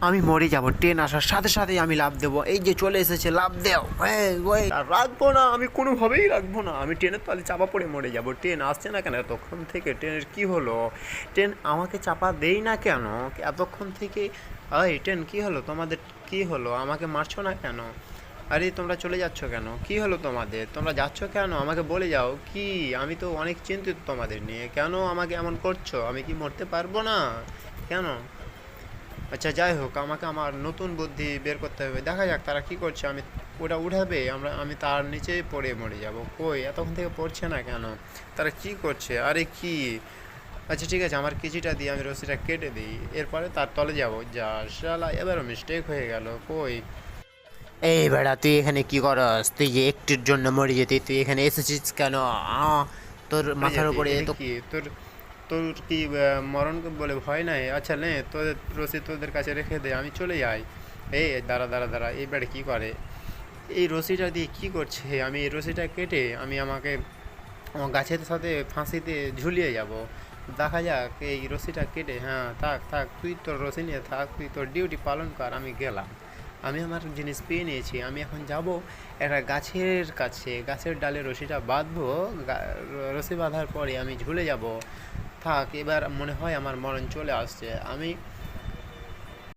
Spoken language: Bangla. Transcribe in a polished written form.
আমি মরে যাব, ট্রেন আসার সাথে সাথেই আমি লাফ দেবো। এই যে চলে এসেছে, লাফ দেও। ওই আর রাখবো না, আমি কোনোভাবেই রাখবো না। আমি ট্রেনের তলে চাপা পড়ে মরে যাব। ট্রেন আসছে না কেন এতক্ষণ থেকে? ট্রেনের কি হলো? ট্রেন আমাকে চাপা দেই না কেন এতক্ষণ থেকে? এই ট্রেন কি হলো তোমাদের? কি হলো? আমাকে মারছো না কেন? আরে তোমরা চলে যাচ্ছ কেন? কি হলো তোমাদের? তোমরা যাচ্ছ কেন? আমাকে বলে যাও। কি, আমি তো অনেক চিন্তিত তোমাদের নিয়ে। কেন আমাকে এমন করছো? আমি কি মরতে পারবো না? কেন? আচ্ছা যাই হোক, আমাকে আমার নতুন বুদ্ধি বের করতে হবে। দেখা যাক তারা কি করছে। আমি ওটা উঠাবে, আমি তার নিচেই পড়ে মরে যাব। কই এতক্ষণ থেকে পড়ছে না কেন? তারা কি করছে? আরে কি? আচ্ছা ঠিক আছে, আমার কেজিটা দিয়ে আমি রশিটা কেটে দিই, এরপরে তার তলে যাব। যা শালা, এবারও মিস্টেক হয়ে গেল। কই এই বেড়া, তুই এখানে কি করস? তুই যে একটির জন্য মরে যেতি, তুই এখানে এসেছিস কেন? তোর মাথার যেতে উপরে এটা তো কি তোর তোর কি মরণ বলে ভয় নাই? আচ্ছা নে, তোদের রসিদ তোদের কাছে রেখে দে, আমি চলে যাই। এই দাঁড়া দাঁড়া দাঁড়া, এই বেড়ে কী করে? এই রশিটা দিয়ে কি করছে? আমি এই রশিটা কেটে আমি আমাকে আমার গাছের সাথে ফাঁসিতে ঝুলিয়ে যাব। দেখা যাক এই রশিটা কেটে। হ্যাঁ, থাক থাক, তুই তোর রশি নিয়ে থাক, তুই তোর ডিউটি পালন কর, আমি গেলাম। আমি আমার জিনিস পেয়ে নিয়েছি। আমি এখন যাব একটা গাছের কাছে, গাছের ডালে রশিটা বাঁধবো। রশি বাঁধার পরে আমি ঝুলে যাব। থাক, এবার মনে হয় আমার মরণ চলে আসছে। আমি